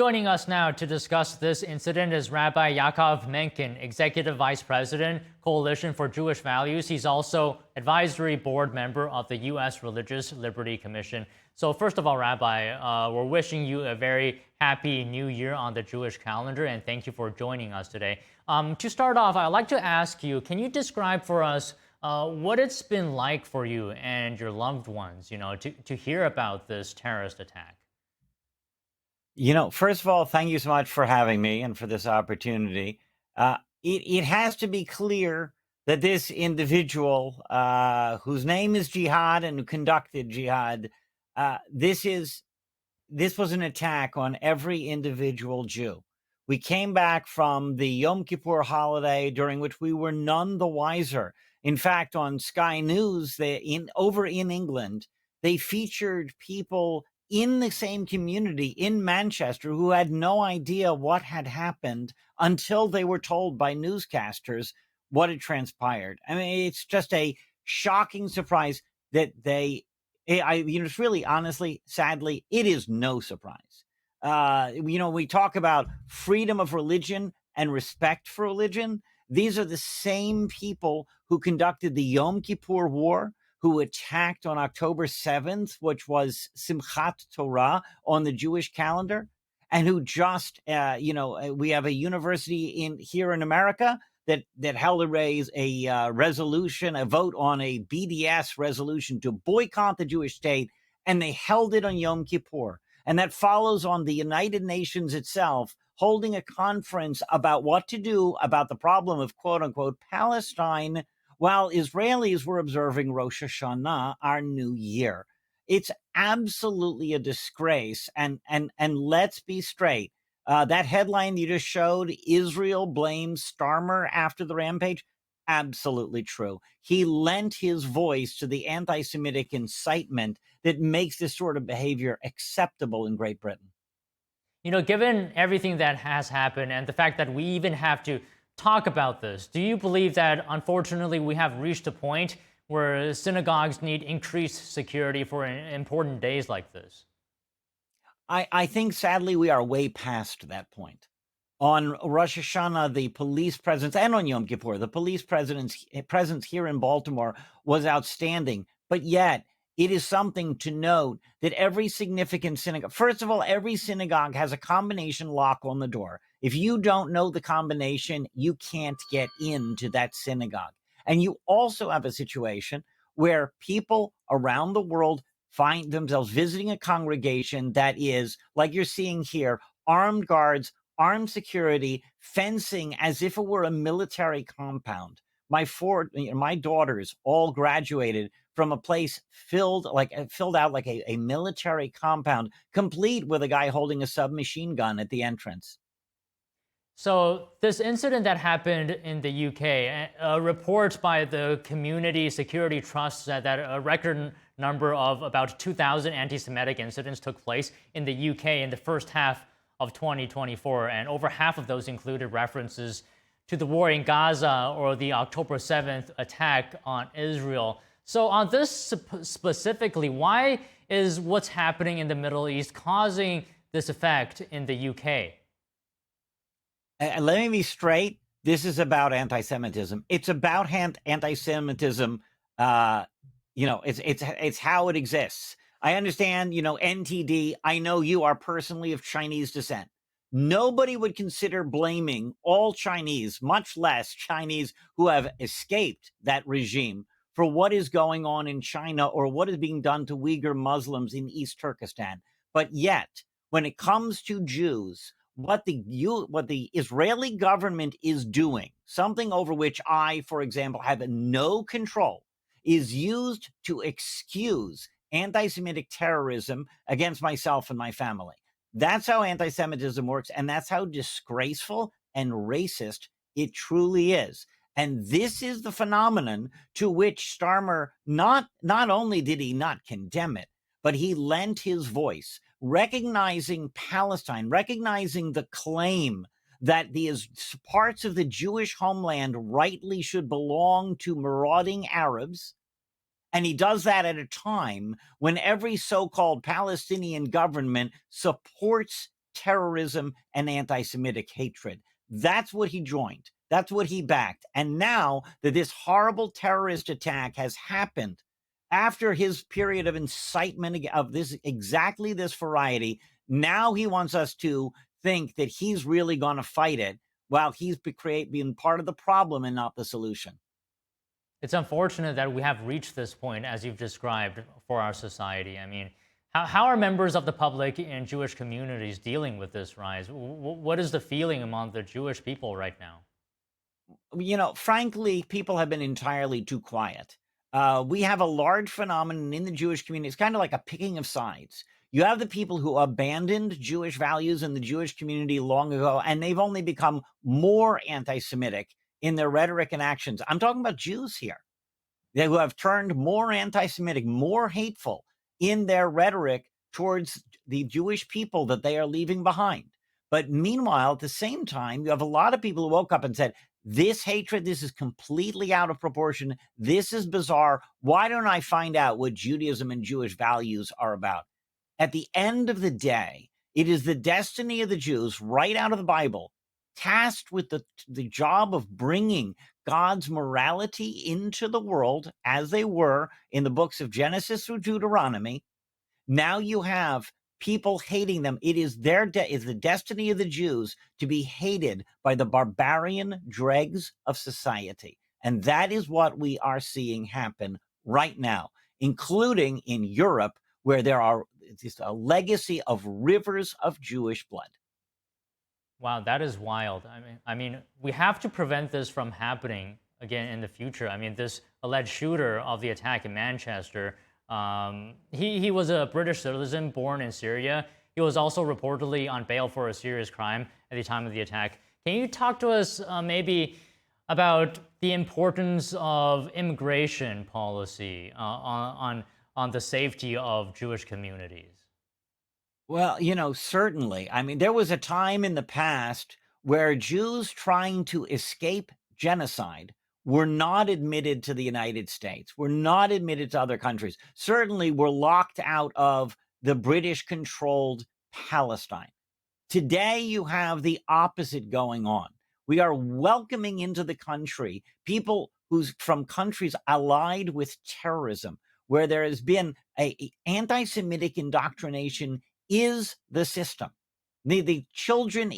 Joining us now to discuss this incident is Rabbi Yaakov Menken, Executive Vice President, Coalition for Jewish Values. He's also advisory board member of the U.S. Religious Liberty Commission. So first of all, Rabbi, we're wishing you a very happy new year on the Jewish calendar, and thank you for joining us today. To start off, I'd like to ask you, can you describe for us what it's been like for you and your loved ones, to hear about this terrorist attack? First of all, thank you so much for having me and for this opportunity. It has to be clear that this individual, whose name is Jihad and who conducted Jihad, this was an attack on every individual Jew. We came back from the Yom Kippur holiday, during which we were none the wiser. In fact, on Sky News, over in England, they featured people in the same community in Manchester who had no idea what had happened until they were told by newscasters what had transpired. I mean, it's just a shocking surprise that it's really, honestly, sadly, it is no surprise. We talk about freedom of religion and respect for religion. These are the same people who conducted the Yom Kippur War, who attacked on October 7th, which was Simchat Torah on the Jewish calendar, and who just, we have a university here in America that held a resolution, a vote on a BDS resolution to boycott the Jewish state, and they held it on Yom Kippur. And that follows on the United Nations itself holding a conference about what to do about the problem of quote unquote Palestine, while Israelis were observing Rosh Hashanah, our new year. It's absolutely a disgrace. And let's be straight. That headline you just showed, Israel blames Starmer after the rampage, absolutely true. He lent his voice to the anti-Semitic incitement that makes this sort of behavior acceptable in Great Britain. Given everything that has happened and the fact that we even have to talk about this, do you believe that, unfortunately, we have reached a point where synagogues need increased security for important days like this? I think, sadly, we are way past that point. On Rosh Hashanah, the police presence, and on Yom Kippur, the police presence here in Baltimore was outstanding. But yet, it is something to note that every significant synagogue, first of all, every synagogue has a combination lock on the door. If you don't know the combination, you can't get into that synagogue. And you also have a situation where people around the world find themselves visiting a congregation that is, like you're seeing here, armed guards, armed security, fencing as if it were a military compound. My daughters all graduated from a place filled out like a military compound, complete with a guy holding a submachine gun at the entrance. So this incident that happened in the UK, reports by the Community Security Trust that a record number of about 2,000 anti-Semitic incidents took place in the UK in the first half of 2024, and over half of those included references to the war in Gaza or the October 7th attack on Israel. So on this specifically, why is what's happening in the Middle East causing this effect in the UK? And let me be straight. This is about anti-Semitism. It's about anti-Semitism. It's how it exists. I understand, NTD. I know you are personally of Chinese descent. Nobody would consider blaming all Chinese, much less Chinese who have escaped that regime, for what is going on in China or what is being done to Uyghur Muslims in East Turkestan. But yet, when it comes to Jews, what the Israeli government is doing, something over which I, for example, have no control, is used to excuse anti-Semitic terrorism against myself and my family. That's how anti-Semitism works, and that's how disgraceful and racist it truly is. And this is the phenomenon to which Starmer not only did he not condemn it, but he lent his voice, recognizing Palestine, recognizing the claim that these parts of the Jewish homeland rightly should belong to marauding Arabs. And he does that at a time when every so-called Palestinian government supports terrorism and anti-Semitic hatred. That's what he joined. That's what he backed. And now that this horrible terrorist attack has happened after his period of incitement of this exactly this variety, now he wants us to think that he's really going to fight it while he's being part of the problem and not the solution. It's unfortunate that we have reached this point, as you've described, for our society. I mean, how are members of the public and Jewish communities dealing with this rise? What is the feeling among the Jewish people right now? Frankly, people have been entirely too quiet. We have a large phenomenon in the Jewish community. It's kind of like a picking of sides. You have the people who abandoned Jewish values in the Jewish community long ago, and they've only become more anti Semitic in their rhetoric and actions. I'm talking about Jews here, who have turned more anti Semitic, more hateful in their rhetoric towards the Jewish people that they are leaving behind. But meanwhile, at the same time, you have a lot of people who woke up and said, this hatred, this is completely out of proportion. This is bizarre. Why don't I find out what Judaism and Jewish values are about? At the end of the day, it is the destiny of the Jews, right out of the Bible, tasked with the job of bringing God's morality into the world as they were in the books of Genesis through Deuteronomy. Now you have people hating them. It is is the destiny of the Jews to be hated by the barbarian dregs of society. And that is what we are seeing happen right now, including in Europe, where there are just a legacy of rivers of Jewish blood. Wow, that is wild. I mean, we have to prevent this from happening again in the future. I mean, this alleged shooter of the attack in Manchester, he was a British citizen born in Syria. He was also reportedly on bail for a serious crime at the time of the attack. Can you talk to us maybe about the importance of immigration policy on the safety of Jewish communities? Well, certainly. I mean, there was a time in the past where Jews trying to escape genocide were not admitted to the United States, were not admitted to other countries, certainly were locked out of the British controlled Palestine. Today, you have the opposite going on. We are welcoming into the country people who's from countries allied with terrorism, where there has been a anti-Semitic indoctrination is the system. The children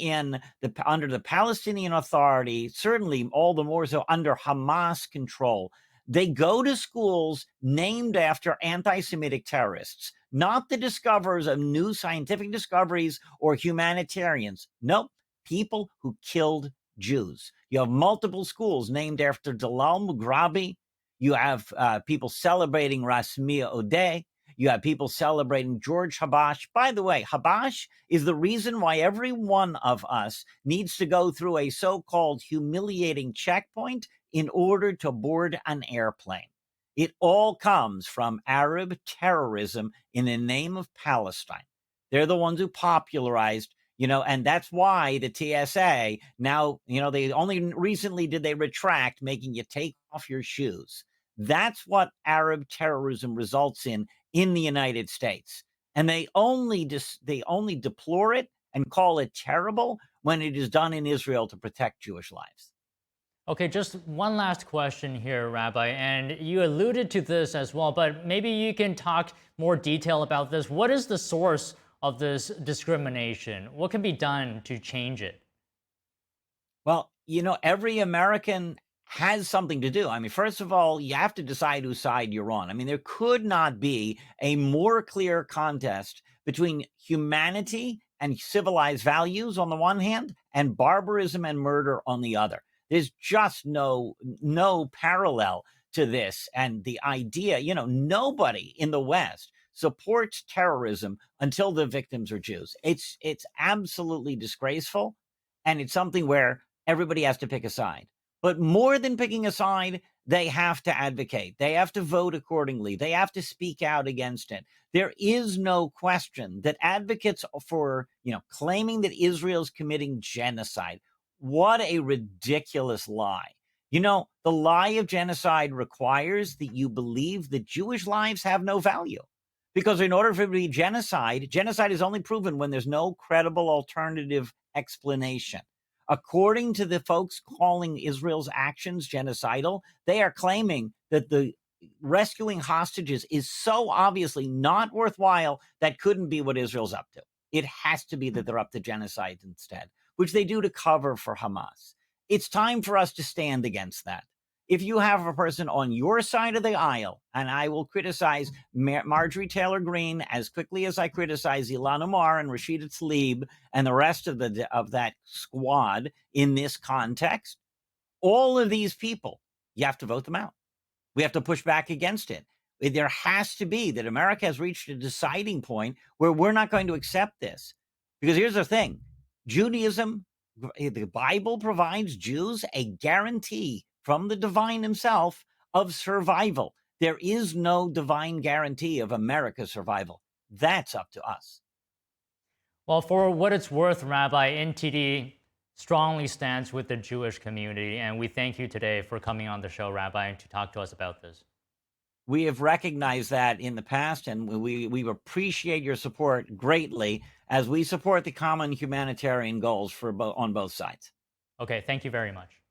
under the Palestinian Authority, certainly all the more so under Hamas control, they go to schools named after anti-Semitic terrorists, not the discoverers of new scientific discoveries or humanitarians. Nope, people who killed Jews. You have multiple schools named after Dalal Mughrabi. You have people celebrating Rasmia Odeh. You have people celebrating George Habash. By the way, Habash is the reason why every one of us needs to go through a so-called humiliating checkpoint in order to board an airplane. It all comes from Arab terrorism in the name of Palestine. They're the ones who popularized, and that's why the TSA now, they only recently did they retract, making you take off your shoes. That's what Arab terrorism results in the United States. And they only deplore it and call it terrible when it is done in Israel to protect Jewish lives. Okay, just one last question here, Rabbi, and you alluded to this as well, but maybe you can talk more detail about this. What is the source of this discrimination? What can be done to change it? Well, every American has something to do. I mean, first of all, you have to decide whose side you're on. I mean, there could not be a more clear contest between humanity and civilized values on the one hand and barbarism and murder on the other. There's just no parallel to this. And the idea, nobody in the West supports terrorism until the victims are Jews. It's absolutely disgraceful. And it's something where everybody has to pick a side. But more than picking a side, they have to advocate. They have to vote accordingly. They have to speak out against it. There is no question that advocates for, claiming that Israel's committing genocide, what a ridiculous lie. The lie of genocide requires that you believe that Jewish lives have no value, Because in order for it to be genocide, genocide is only proven when there's no credible alternative explanation. According to the folks calling Israel's actions genocidal, they are claiming that the rescuing hostages is so obviously not worthwhile that couldn't be what Israel's up to. It has to be that they're up to genocide instead, which they do to cover for Hamas. It's time for us to stand against that. If you have a person on your side of the aisle, and I will criticize Marjorie Taylor Greene as quickly as I criticize Ilhan Omar and Rashida Tlaib and the rest of that squad in this context, all of these people, you have to vote them out. We have to push back against it. There has to be that America has reached a deciding point where we're not going to accept this. Because here's the thing, Judaism, the Bible provides Jews a guarantee from the divine himself of survival. There is no divine guarantee of America's survival. That's up to us. Well, for what it's worth, Rabbi, NTD strongly stands with the Jewish community, and we thank you today for coming on the show, Rabbi, and to talk to us about this. We have recognized that in the past, and we appreciate your support greatly as we support the common humanitarian goals on both sides. Okay, thank you very much.